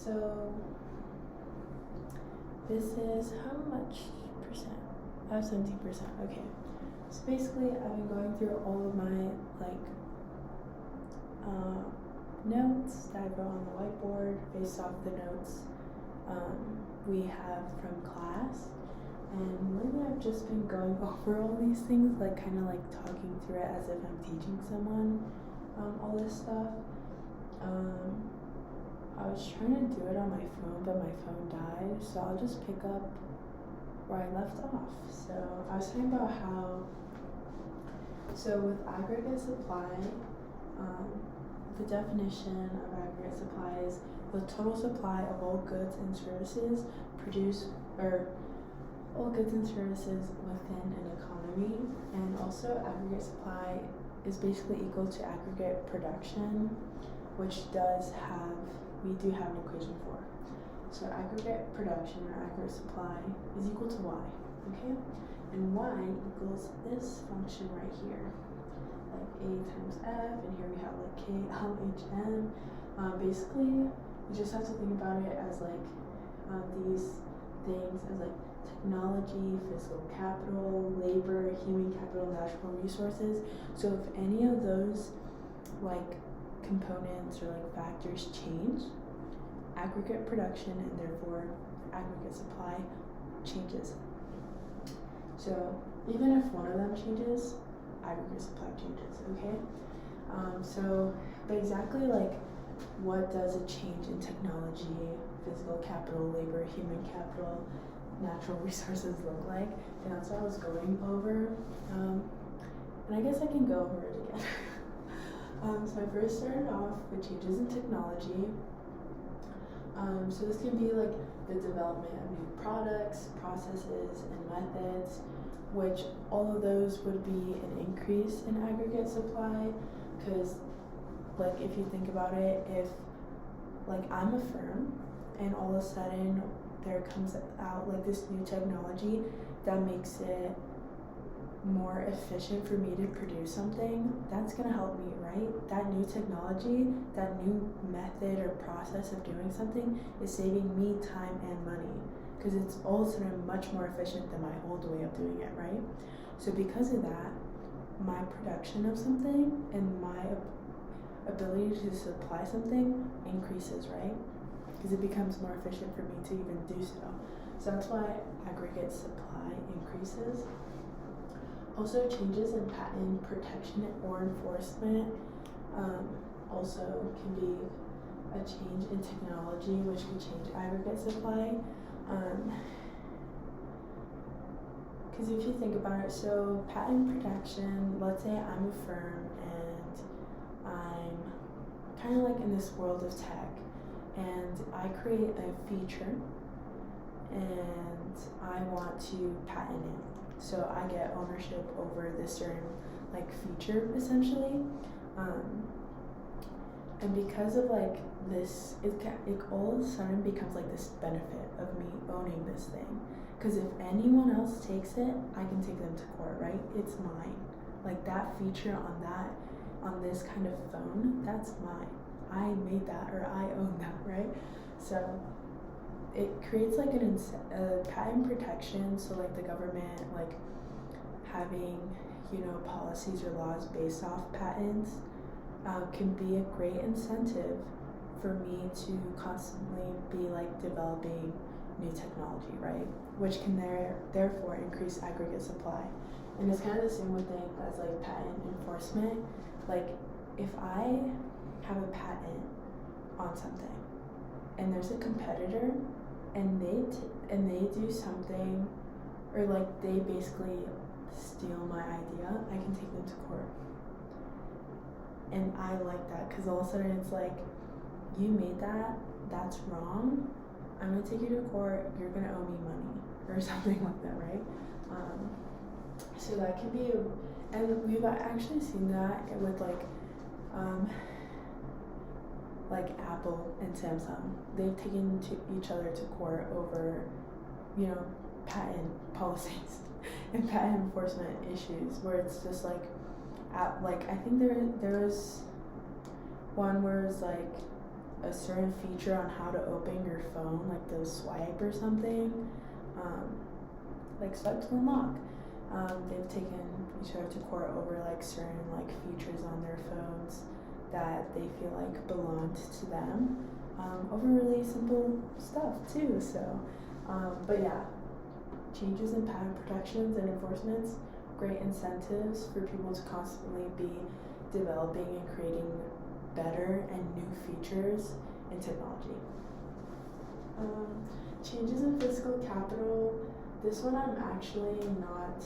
So this is how much percent? I have 17%. Okay. So basically, I've been going through all of my notes that I wrote on the whiteboard based off the notes we have from class. And lately I've just been going over all these things, like kind of like talking through it as if I'm teaching someone all this stuff. I was trying to do it on my phone, but my phone died, so I'll just pick up where I left off. So I was talking about how, so with aggregate supply, the definition of aggregate supply is the total supply of all goods and services all goods and services within an economy. And also aggregate supply is basically equal to aggregate production, which we do have an equation for. So aggregate production or aggregate supply is equal to Y, okay? And Y equals this function right here, like A times F, and here we have like K, L, H, M. Basically, you just have to think about it as like these things as like technology, physical capital, labor, human capital, natural resources. So if any of those like components or like factors change, aggregate production and therefore aggregate supply changes. So even if one of them changes, aggregate supply changes, okay? But exactly like what does a change in technology, physical capital, labor, human capital, natural resources look like? And that's what I was going over. And I guess I can go over it again. So I first started off with changes in technology. So this can be like the development of new products, processes, and methods, which all of those would be an increase in aggregate supply. Because like if you think about it, if like I'm a firm and all of a sudden there comes out like this new technology that makes it more efficient for me to produce something, that's gonna help me, right? That new technology, that new method or process of doing something is saving me time and money because it's all of a sudden much more efficient than my old way of doing it, right? So because of that, my production of something and my ability to supply something increases, right? Because it becomes more efficient for me to even do so. So that's why aggregate supply increases. Also, changes in patent protection or enforcement also can be a change in technology, which can change aggregate supply. Because if you think about it, so patent protection, let's say I'm a firm and I'm kind of like in this world of tech, and I create a feature and I want to patent it. So I get ownership over this certain like feature essentially, and because of like this, it all of a sudden becomes like this benefit of me owning this thing. Because if anyone else takes it, I can take them to court, right? It's mine. Like that feature on this kind of phone, that's mine. I made that, or I own that, right? So it creates like a patent protection. So like the government like having, policies or laws based off patents can be a great incentive for me to constantly be like developing new technology, right? Which can therefore increase aggregate supply. And it's kind of the same thing as like patent enforcement. Like if I have a patent on something and there's a competitor and they do something, or like they basically steal my idea, I can take them to court. And I like that because all of a sudden it's like, you made that's wrong, I'm gonna take you to court, you're gonna owe me money, or something like that, right? So that can be, and we've actually seen that with like Apple and Samsung. They've taken each other to court over, patent policies and patent enforcement issues, where it's just like I think there was one where it's like a certain feature on how to open your phone, like the swipe or something, like swipe to unlock. They've taken each other to court over like certain like features on their phones that they feel like belonged to them, over really simple stuff too. So, but yeah, changes in patent protections and enforcements, great incentives for people to constantly be developing and creating better and new features in technology. Changes in physical capital. This one I'm actually not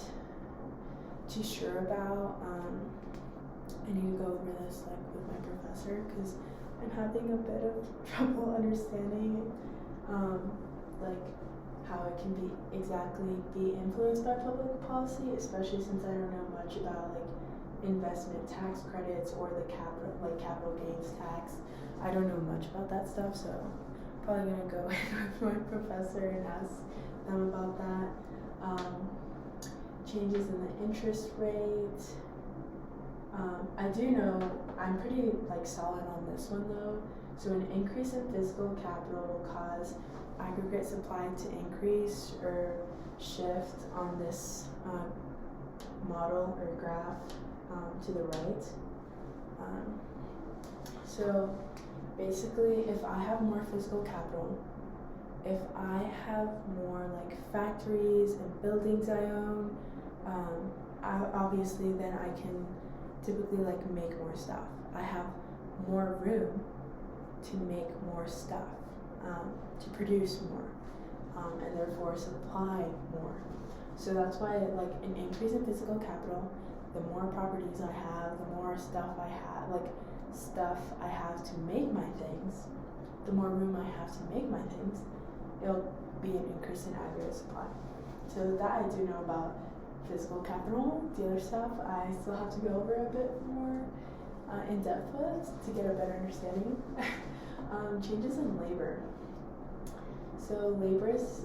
too sure about. I need to go over this like with my professor because I'm having a bit of trouble understanding like how it can be influenced by public policy, especially since I don't know much about like investment tax credits or the capital gains tax. I don't know much about that stuff, so probably gonna go in with my professor and ask them about that. Changes in the interest rate. I do know I'm pretty like solid on this one though. So an increase in physical capital will cause aggregate supply to increase or shift on this model or graph to the right. So basically, if I have more physical capital, if I have more like factories and buildings I own, obviously then I can typically like make more stuff. I have more room to make more stuff, to produce more, and therefore supply more. So that's why like an increase in physical capital, the more properties I have, the more stuff I have to make my things, the more room I have to make my things, it'll be an increase in aggregate supply. So that I do know about physical capital. The other stuff I still have to go over a bit more in depth with to get a better understanding. Changes in labor. So labor is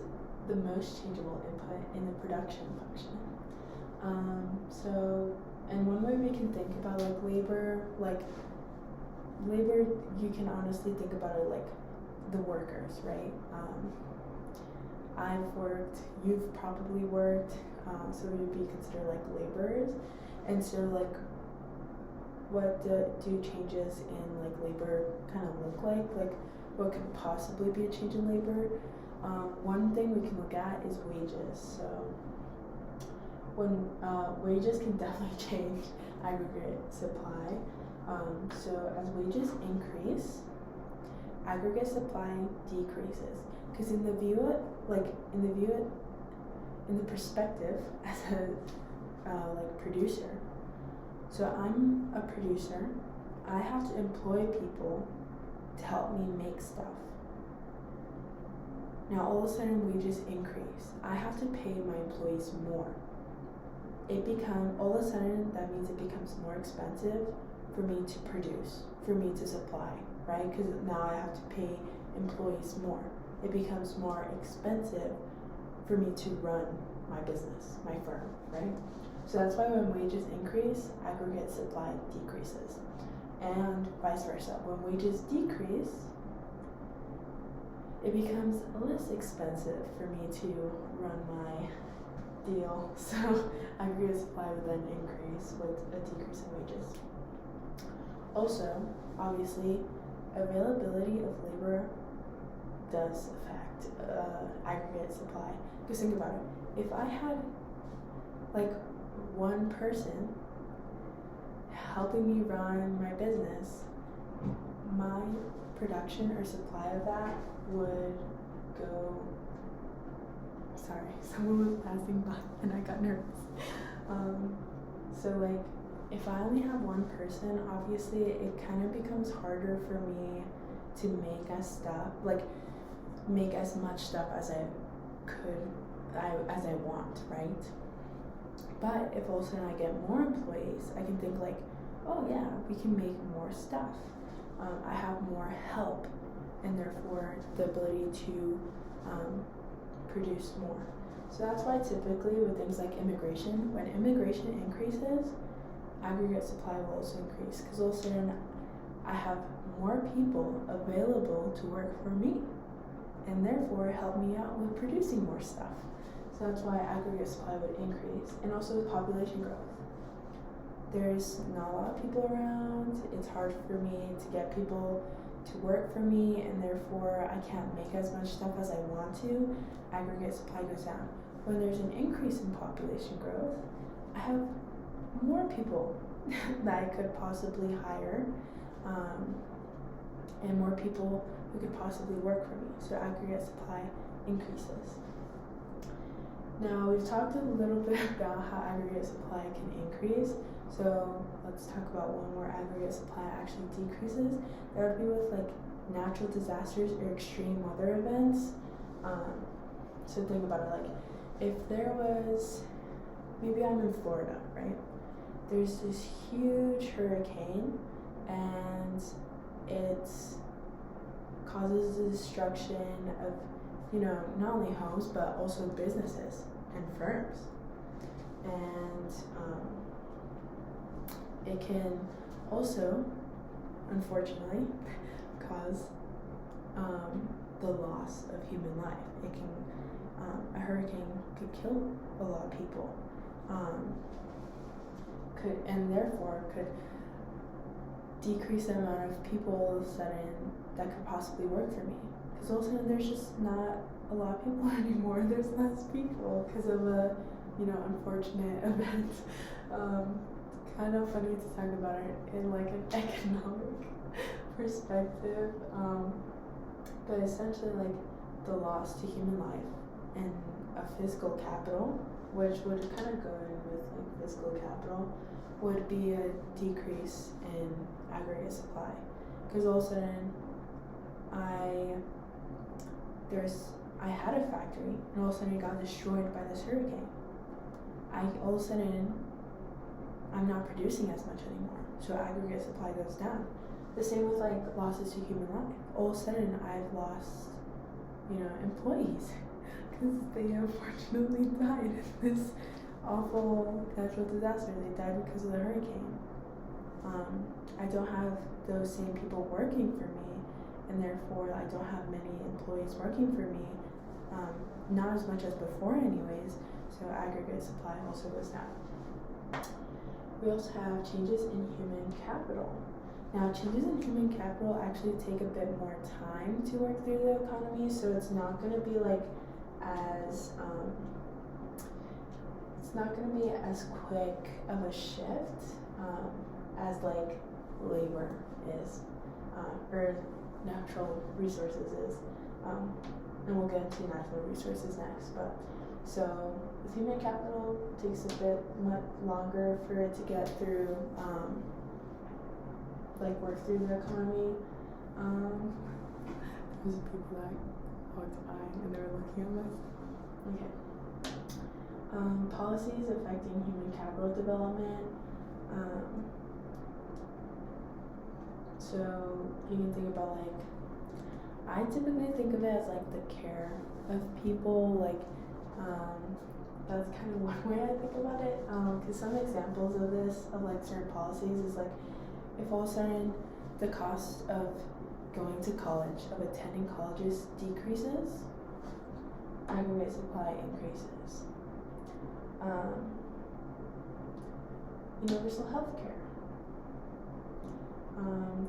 the most changeable input in the production function. And one way we can think about like labor, you can honestly think about it like the workers, right? I've worked, you've probably worked, so we'd be considered like laborers. And so like, what do changes in like labor kind of look like? Like, what could possibly be a change in labor? One thing we can look at is wages. So when wages can definitely change aggregate supply. So as wages increase, aggregate supply decreases. Because in the perspective as a like producer. So I'm a producer. I have to employ people to help me make stuff. Now all of a sudden wages increase. I have to pay my employees more. All of a sudden that means it becomes more expensive for me to produce, for me to supply, right? Because now I have to pay employees more. It becomes more expensive for me to run my business, my firm, right? So that's why when wages increase, aggregate supply decreases. And vice versa. When wages decrease, it becomes less expensive for me to run my deal. So aggregate supply would then increase with a decrease in wages. Also, obviously, availability of labor does affect aggregate supply. Because think about it. If I had like one person helping me run my business, my production or supply of that would go. Sorry, someone was passing by and I got nervous. So like, if I only have one person, obviously it kind of becomes harder for me to make as much stuff as I could, as I want, right? But if all of a sudden I get more employees, I can think like, oh yeah, we can make more stuff. I have more help, and therefore the ability to produce more. So that's why typically with things like immigration, when immigration increases, aggregate supply will also increase, because all of a sudden I have more people available to work for me, and therefore help me out with producing more stuff. So that's why aggregate supply would increase, and also with population growth. There's not a lot of people around, it's hard for me to get people to work for me, and therefore I can't make as much stuff as I want to. Aggregate supply goes down. When there's an increase in population growth, I have more people that I could possibly hire, and more people who could possibly work for me. So aggregate supply increases. Now we've talked a little bit about how aggregate supply can increase. So let's talk about when more aggregate supply actually decreases. That would be with like natural disasters or extreme weather events. So think about it, like if there was, maybe I'm in Florida, right? There's this huge hurricane and it causes the destruction of, not only homes but also businesses and firms. And it can also, unfortunately, cause the loss of human life. It can, a hurricane could kill a lot of people, and therefore could decrease the amount of people that could possibly work for me. Because all of a sudden there's just not a lot of people anymore. There's less people because of a, unfortunate event. Kind of funny to talk about it in like an economic perspective, but essentially like the loss to human life and a physical capital, which would kind of go in with like physical capital, would be a decrease in aggregate supply. Because all of a sudden I had a factory and all of a sudden it got destroyed by this hurricane. All of a sudden I'm not producing as much anymore, so aggregate supply goes down. The same with like losses to human life. All of a sudden I've lost, employees because they unfortunately died in this awful natural disaster. They died because of the hurricane. I don't have those same people working for me, and therefore I don't have many employees working for me, not as much as before anyways, so aggregate supply also goes down. We also have changes in human capital. Now, changes in human capital actually take a bit more time to work through the economy, so it's not going to be like as quick of a shift as like labor is, or natural resources is, and we'll get into natural resources next. But so with human capital, it takes a bit much longer for it to get through, like work through the economy. There's people that walked by and they were looking at us. Okay. Policies affecting human capital development. So you can think about like, I typically think of it as like the care of people, like that's kind of one way I think about it. Because some examples of this, of like certain policies, is like if all of a sudden the cost of going to college, of attending colleges decreases, aggregate supply increases. Universal health care.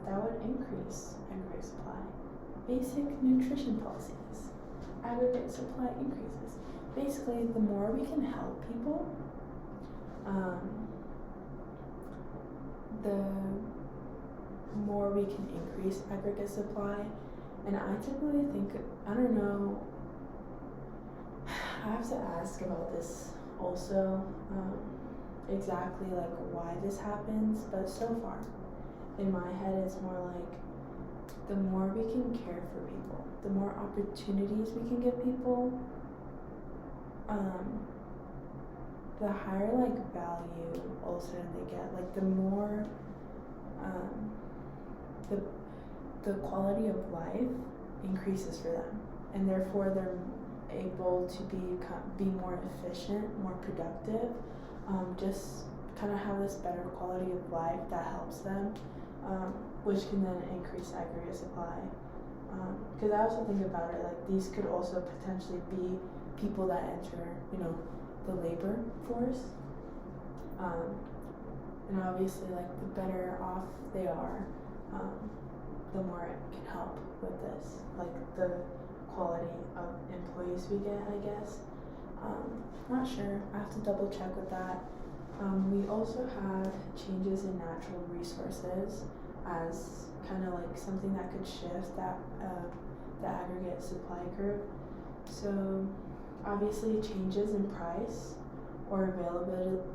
That would increase aggregate supply. Basic nutrition policies, aggregate supply increases. Basically, the more we can help people, the more we can increase aggregate supply. And I typically think, I don't know, I have to ask about this also, exactly like why this happens, but so far in my head it's more like the more we can care for people, the more opportunities we can give people, the higher like value all of a sudden they get. Like the more the quality of life increases for them, and therefore they're able to be more efficient, more productive, just kind of have this better quality of life that helps them which can then increase aggregate supply. Because I also think about it, like these could also potentially be people that enter, the labor force. And obviously, like the better off they are, the more it can help with this, like the quality of employees we get, I guess. Not sure, I have to double check with that. We also had changes in natural resources as kind of like something that could shift that the aggregate supply curve. So obviously changes in price or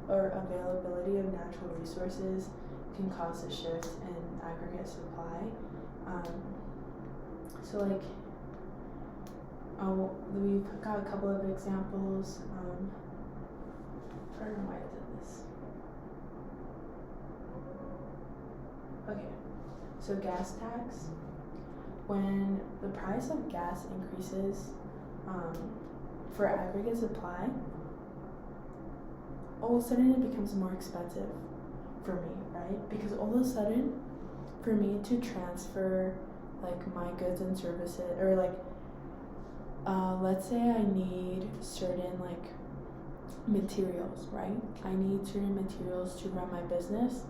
availability of natural resources can cause a shift in aggregate supply. So like we've got a couple of examples. I don't know why I did this. Okay, so gas tax. When the price of gas increases for aggregate supply, all of a sudden it becomes more expensive for me, right? Because all of a sudden, for me to transfer like my goods and services, or like let's say I need certain like materials, right? I need certain materials to run my business,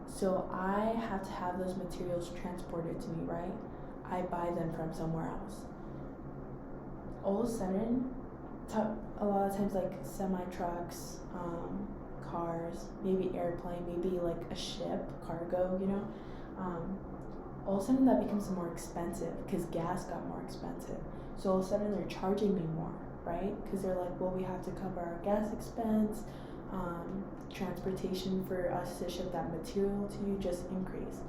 so I have to have those materials transported to me, right? I buy them from somewhere else. All of a sudden, a lot of times like semi-trucks, cars, maybe airplane, maybe like a ship, cargo, all of a sudden that becomes more expensive because gas got more expensive. So all of a sudden they're charging me more, right? Because they're like, well, we have to cover our gas expense, transportation for us to ship that material to you just increased.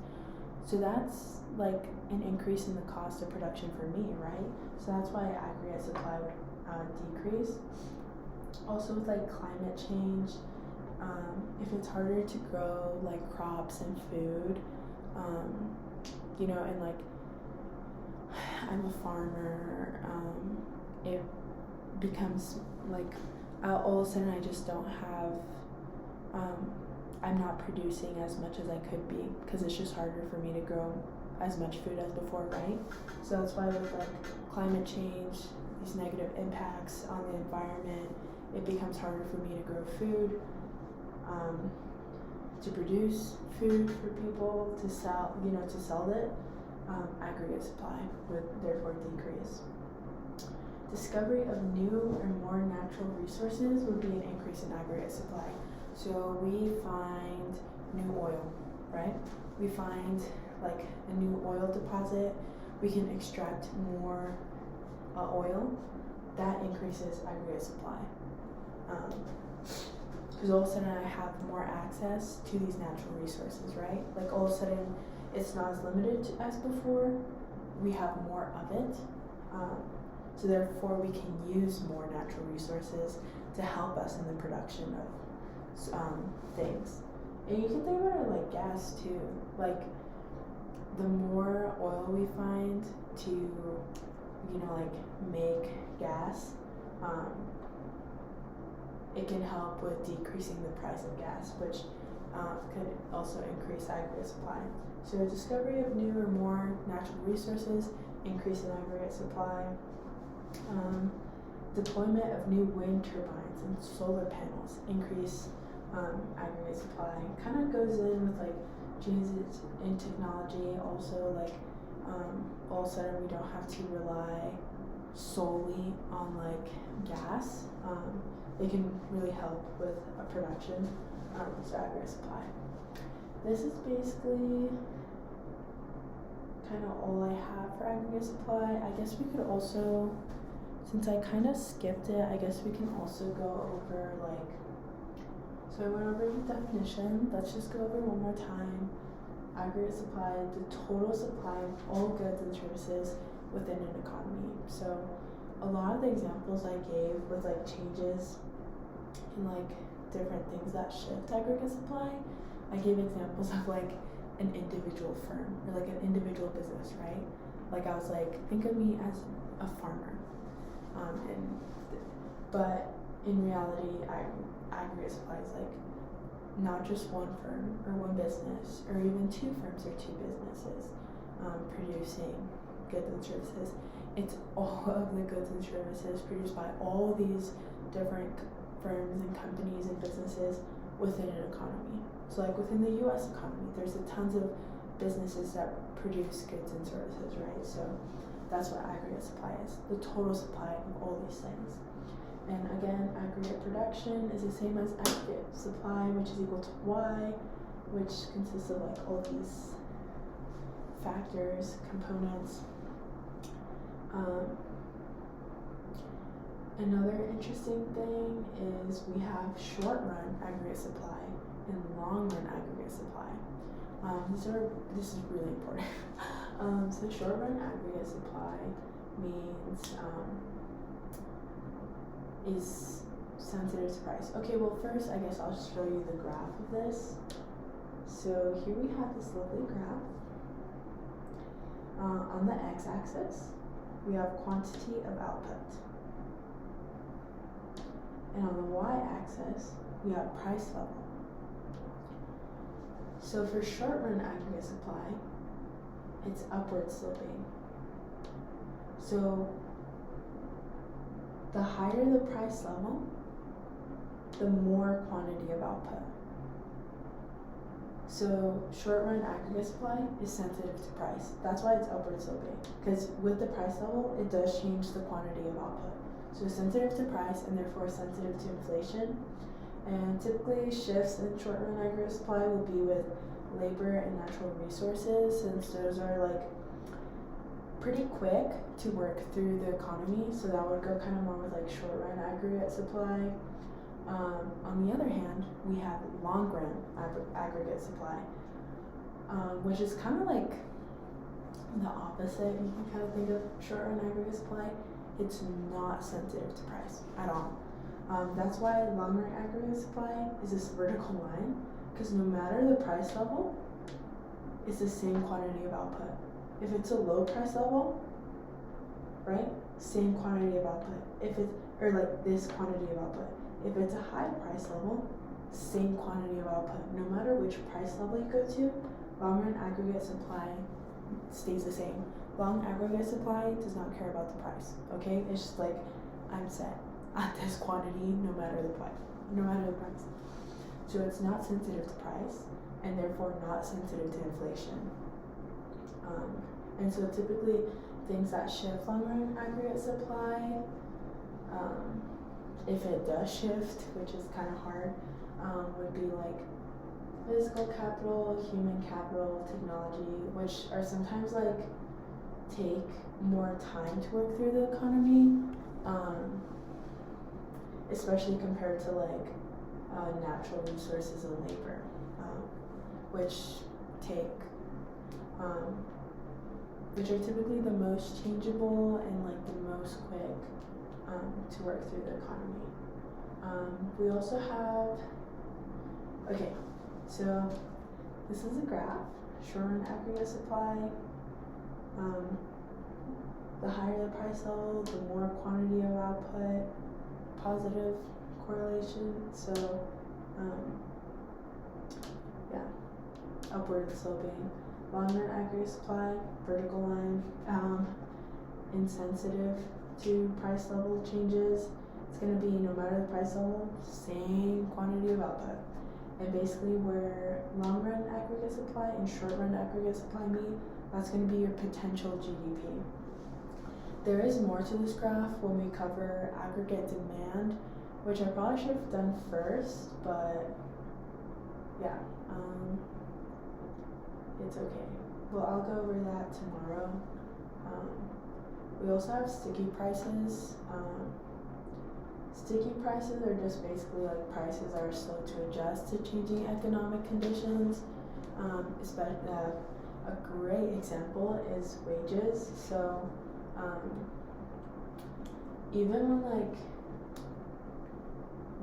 So that's like an increase in the cost of production for me, right? So that's why aggregate supply would decrease. Also with like climate change, if it's harder to grow like crops and food, and like I'm a farmer, it becomes like all of a sudden I just don't have, I'm not producing as much as I could be because it's just harder for me to grow as much food as before, right? So that's why with like climate change, these negative impacts on the environment, it becomes harder for me to grow food, to produce food for people to sell, to sell it. Aggregate supply would therefore decrease. Discovery of new or more natural resources would be an increase in aggregate supply. So we find new oil, right? We find like a new oil deposit, we can extract more oil, that increases aggregate supply. Because all of a sudden I have more access to these natural resources, right? Like all of a sudden it's not as limited as before, we have more of it. So therefore we can use more natural resources to help us in the production of things. And you can think about it like gas too. Like the more oil we find to, like make gas, it can help with decreasing the price of gas, which could also increase aggregate supply. So the discovery of new or more natural resources, increase in aggregate supply. Deployment of new wind turbines and solar panels, increase aggregate supply. Kind of goes in with like changes in technology. Also, like all of a sudden we don't have to rely solely on like gas. They can really help with a production. So aggregate supply. This is basically kind of all I have for aggregate supply. I guess we could also, since I kind of skipped it, I guess we can also go over like, so I went over the definition. Let's just go over one more time. Aggregate supply, the total supply of all goods and services within an economy. So a lot of the examples I gave with like changes in like different things that shift aggregate supply, I gave examples of like an individual firm or like an individual business, right? Like I was like, think of me as a farmer, but in reality, aggregate supply is like not just one firm or one business, or even two firms or two businesses producing goods and services. It's all of the goods and services produced by all these different firms and companies and businesses within an economy. So like within the US economy, there's a tons of businesses that produce goods and services, right? So that's what aggregate supply is, the total supply of all these things. And again, aggregate production is the same as aggregate supply, which is equal to Y, which consists of like all these factors, components. Another interesting thing is we have short-run aggregate supply and long-run aggregate supply. This is really important. So short-run aggregate supply means is sensitive to price. Okay, well first I guess I'll show you the graph of this. So here we have this lovely graph. On the x-axis, we have quantity of output. And on the y-axis, we have price level. So for short-run aggregate supply, it's upward sloping. So the higher the price level, the more quantity of output. So short-run aggregate supply is sensitive to price. That's why it's upward sloping, because with the price level, it does change the quantity of output. So it's sensitive to price and therefore sensitive to inflation. And typically shifts in short-run aggregate supply will be with labor and natural resources, since those are like pretty quick to work through the economy. So that would go kind of more with like short-run aggregate supply. On the other hand, we have long-run aggregate supply, which is kind of like the opposite. You can kind of think of short-run aggregate supply. It's not sensitive to price at all. That's why long-run aggregate supply is this vertical line, because no matter the price level, it's the same quantity of output. If it's a low price level, right, same quantity of output. If it's, or like this quantity of output. If it's a high price level, same quantity of output. No matter which price level you go to, long-run aggregate supply stays the same. Long aggregate supply does not care about the price, okay? It's just like, I'm set at this quantity no matter the price. So it's not sensitive to price, and therefore not sensitive to inflation. And so typically things that shift long-run aggregate supply, if it does shift, which is kind of hard, would be like physical capital, human capital, technology, which are sometimes like take more time to work through the economy, especially compared to like natural resources and labor, which are typically the most changeable and like the most quick to work through the economy. We also have, okay, so this is a graph, short-run aggregate supply. The higher the price level, the more quantity of output, positive correlation. So, yeah, upward sloping. Long-run aggregate supply, vertical line, insensitive to price level changes. It's going to be, no matter the price level, same quantity of output. And basically where long-run aggregate supply and short-run aggregate supply meet, that's going to be your potential GDP. There is more to this graph when we cover aggregate demand, which I probably should have done first, but yeah, it's okay. Well, I'll go over that tomorrow. We also have sticky prices. Sticky prices are just basically like prices that are slow to adjust to changing economic conditions. Especially, a great example is wages. So even when like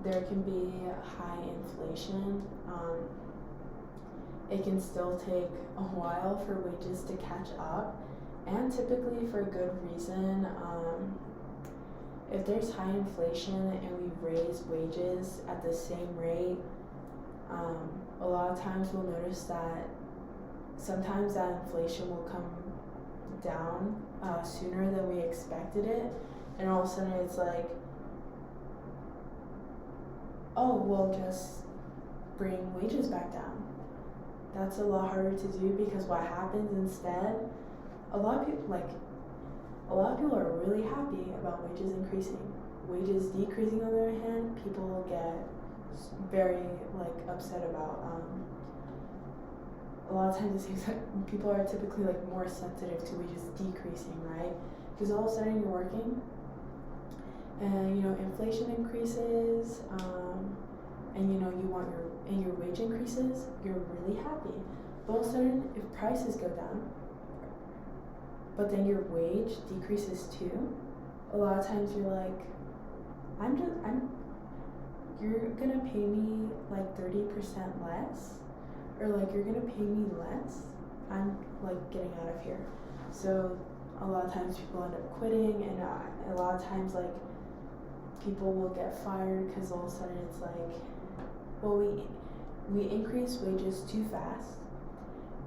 there can be high inflation, it can still take a while for wages to catch up, and typically for good reason. If there's high inflation and we raise wages at the same rate, A lot of times we'll notice that sometimes that inflation will come down sooner than we expected it, and all of a sudden it's like, oh, we'll just bring wages back down. That's a lot harder to do, because what happens instead, a lot of people are really happy about wages increasing. Wages decreasing, on the other hand, people get very upset about. A lot of times it seems like people are typically more sensitive to wages decreasing, right? Because all of a sudden you're working, and inflation increases, and you want your wage increases, you're really happy. But all of a sudden, if prices go down, but then your wage decreases too, a lot of times you're like, you're gonna pay me 30% less, or you're gonna pay me less, I'm getting out of here. So a lot of times people end up quitting, and a lot of times people will get fired because all of a sudden it's well, we increased wages too fast,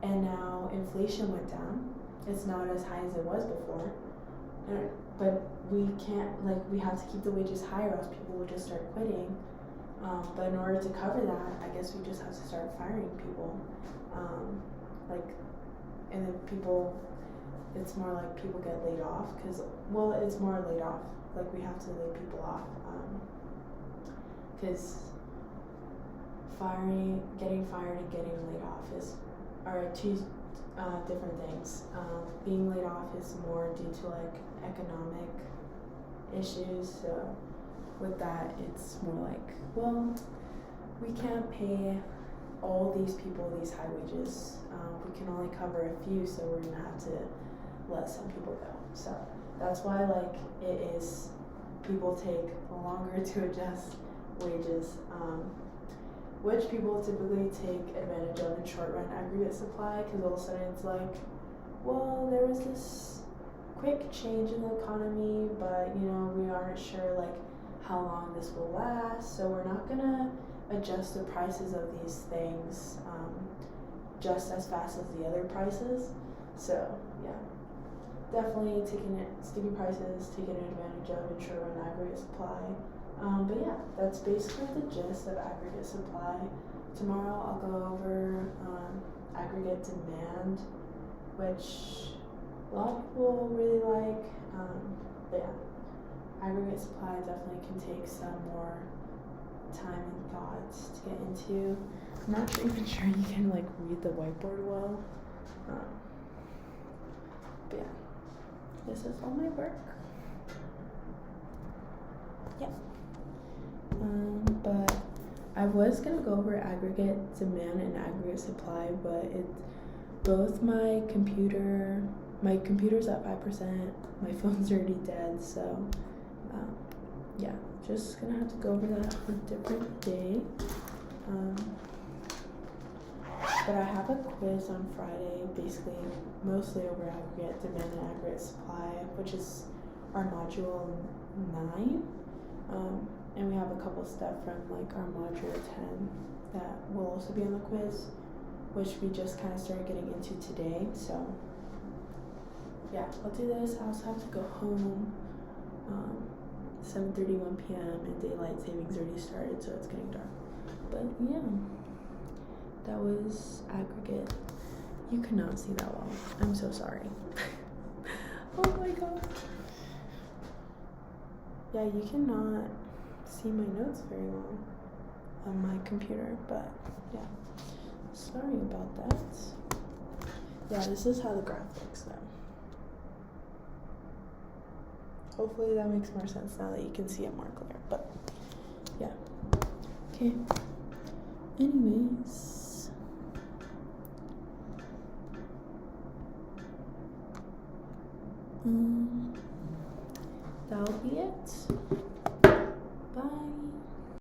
and now inflation went down. It's not as high as it was before, but we can't, we have to keep the wages higher, or else people will just start quitting. But in order to cover that, I guess we just have to start firing people. And then it's more like people get laid off, it's more laid off. We have to lay people off, because getting fired and getting laid off are two different things. Being laid off is more due to economic issues. So with that, it's more we can't pay all these people these high wages. We can only cover a few, so we're gonna have to let some people go. So that's why people take longer to adjust wages, which people typically take advantage of in short run aggregate supply, because all of a sudden it's well, there was this quick change in the economy, but we aren't sure how long this will last, so we're not gonna adjust the prices of these things just as fast as the other prices. So yeah, definitely sticky prices, taking advantage of in short run aggregate supply. But yeah, that's basically the gist of aggregate supply. Tomorrow I'll go over aggregate demand, which a lot of people really like. But yeah, aggregate supply definitely can take some more time and thought to get into. I'm not even sure you can read the whiteboard well. But yeah, this is all my work. Yeah. But I was gonna go over aggregate demand and aggregate supply, but both my computer's at 5%, my phone's already dead, so yeah, just gonna have to go over that for a different day. But I have a quiz on Friday, basically mostly over aggregate demand and aggregate supply, which is our module 9. And we have a couple stuff from our module 10 that will also be on the quiz, which we just kind of started getting into today. So yeah, I'll do this. I also have to go home. 7:31 p.m. and daylight savings already started, so it's getting dark. But yeah, that was aggregate. You could not see that well. I'm so sorry. Oh my god. Yeah, you cannot see my notes very well on my computer, but yeah, sorry about that. Yeah, this is how the graph looks though. Hopefully that makes more sense now that you can see it more clear, but yeah. Okay, anyways, that'll be it.